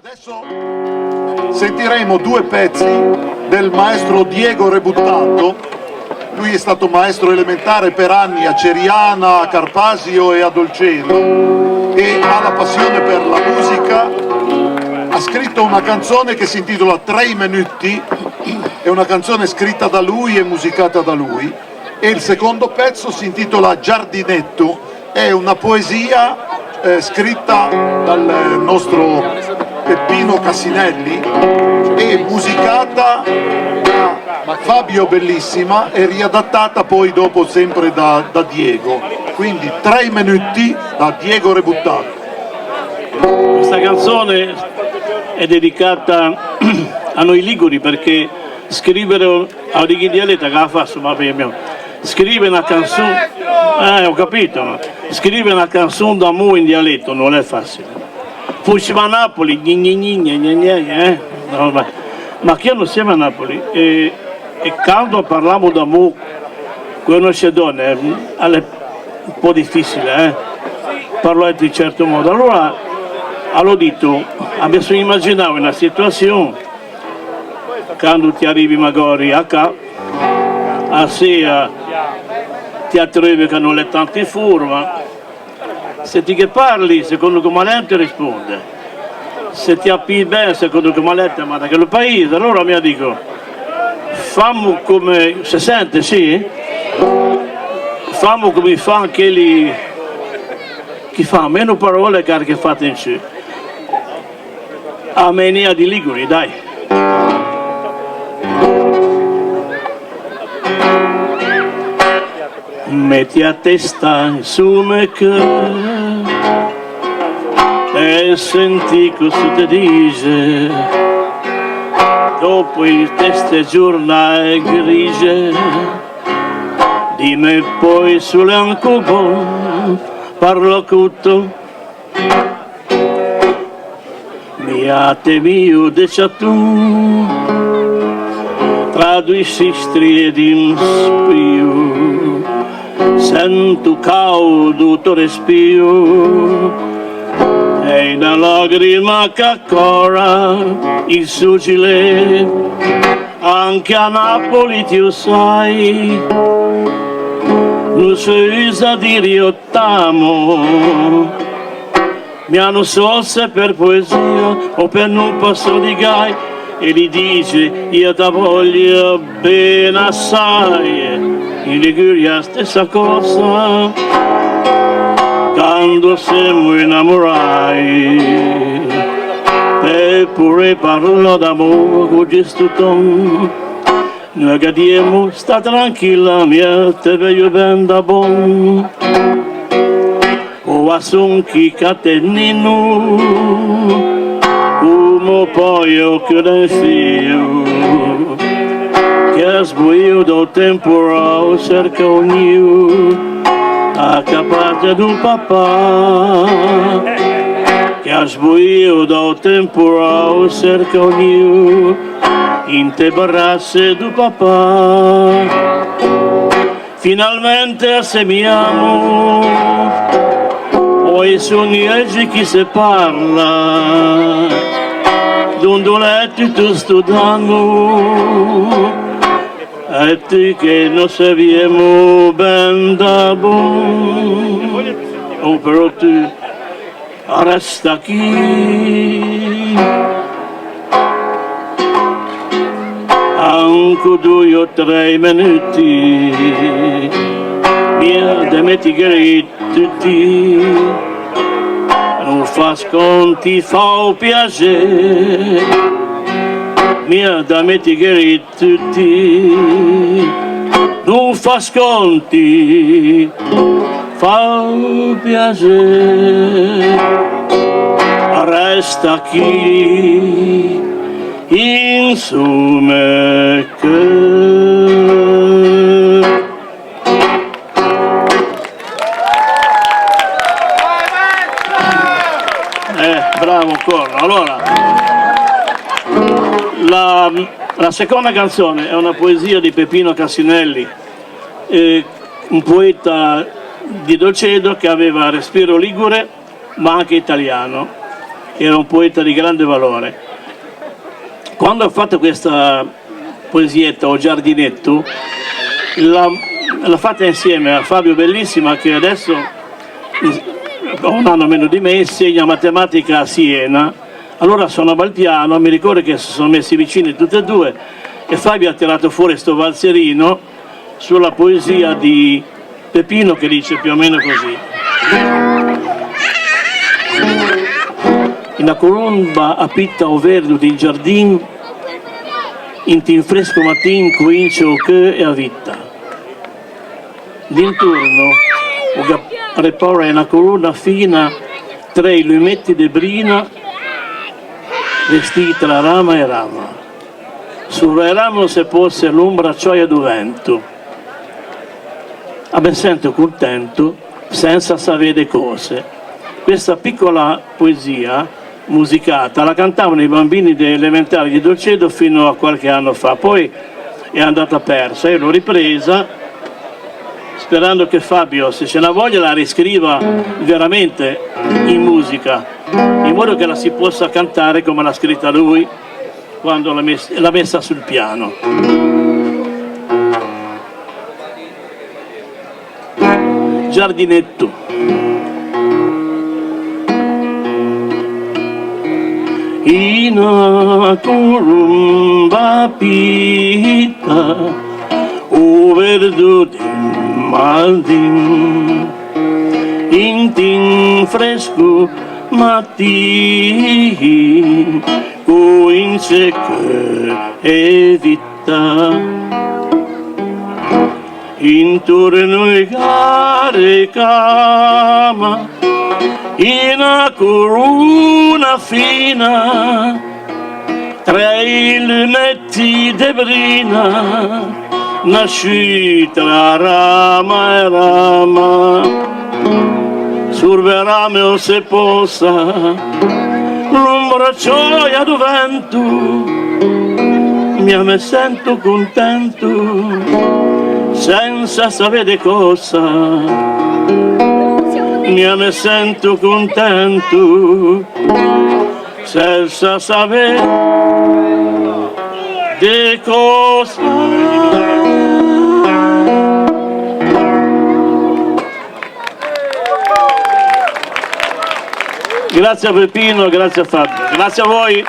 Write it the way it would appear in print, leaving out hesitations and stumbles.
Adesso sentiremo due pezzi del maestro Diego Rebuttato. Lui è stato maestro elementare per anni a Ceriana, a Carpasio e a Dolceno e ha la passione per la musica. Ha scritto una canzone che si intitola 3 minuti, è una canzone scritta da lui e musicata da lui, e il secondo pezzo si intitola Giardinetto, è una poesia scritta dal nostro Peppino Cassinelli e musicata da Fabio Bellissima e riadattata poi dopo sempre da Diego. Quindi 3 minuti da Diego Rebuttato. Questa canzone è dedicata a noi liguri, perché scrivere a originalità che la faccio, ma scrivere una canzone, ho capito, ma scrivere una canzone d'amore in dialetto non è facile. Fusimo a Napoli, no, ma che non siamo a Napoli e quando parliamo d'amore con le donne è un po' difficile, parlare di un certo modo. Allora ho detto, abbiamo immaginato una situazione quando ti arrivi magari a casa, a sera ti trovi che non è tanto in forma, se ti che parli secondo come lei ti risponde, se ti appi bene secondo come lei ti manda che lo paese, allora mi dico fammo come si sente, sì? Fammo come fanno quelli che fanno meno parole che fate in ciò. A menia di Liguri, dai. Metti a testa su me e senti cosa ti dice dopo il teste giornale grigie di me poi sulle ancubo parlo tutto miate mio decia tu tra due sistri ed in spio sento caldo tuo respiro e una lagrima che accora il suo gilet anche a Napoli ti sai non si usa dire io t'amo mi hanno sosse per poesia o per non passo di gai e gli dice io ti voglio bene assai in Liguria stessa cosa quando siamo innamorati eppure parlo d'amore con gesto ton noi che diamo sta tranquilla mia te veglio ben da buon o a son chi catennino come poi io chiudo fio che sbuio do temporale cerca ognuno a capace d'un papà che sbuio do temporale cerca ognuno in te barrasse d'un papà finalmente assemiamo poi sono oggi chi se parla dondoletti tu studiamo e te che non sappiamo ben da buon oh però tu resta qui anche 2 o 3 minuti mia de metti che tutti non fa sconti fa piacere mia da metti che tutti non fa sconti fa piacere resta chi insomma bravo ancora. Allora la seconda canzone è una poesia di Peppino Cassinelli, un poeta di Dolcedro che aveva respiro ligure ma anche italiano era un poeta di grande valore. Quando ha fatto questa poesietta o giardinetto, l'ha fatta insieme a Fabio Bellissima, che adesso ha un anno meno di me, insegna matematica a Siena. Allora suonava il piano, mi ricordo che si sono messi vicini tutti e due e Fabio ha tirato fuori sto valzerino sulla poesia di Peppino, che dice più o meno così: in la colomba apitta o verde in giardin, in tin fresco mattin coincio che e a vita. D'intorno repore una colonna fina tra i lumetti de brina, vestita la rama e rama. Sul ramo se posse l'ombra cioia do vento. Me sento contento senza sapere cose. Questa piccola poesia musicata la cantavano i bambini delle elementari di Dolcedo fino a qualche anno fa, poi è andata persa. Io l'ho ripresa sperando che Fabio, se ce n'ha voglia, la riscriva veramente in musica, in modo che la si possa cantare come l'ha scritta lui quando l'ha messa sul piano. Giardinetto. In una colomba pita, o verdo di maldin, in tin fresco mattin, coince che è vita. Intorno ai gare cama, in una corona fina, tra i lumetti de brina, nasci tra rama e rama. Sul verame o se possa, l'ombra gioia do vento, mi sento contento senza sapere cosa. Mi sento contento senza sapere di cosa. Grazie a Peppino, grazie a Fabio, grazie a voi.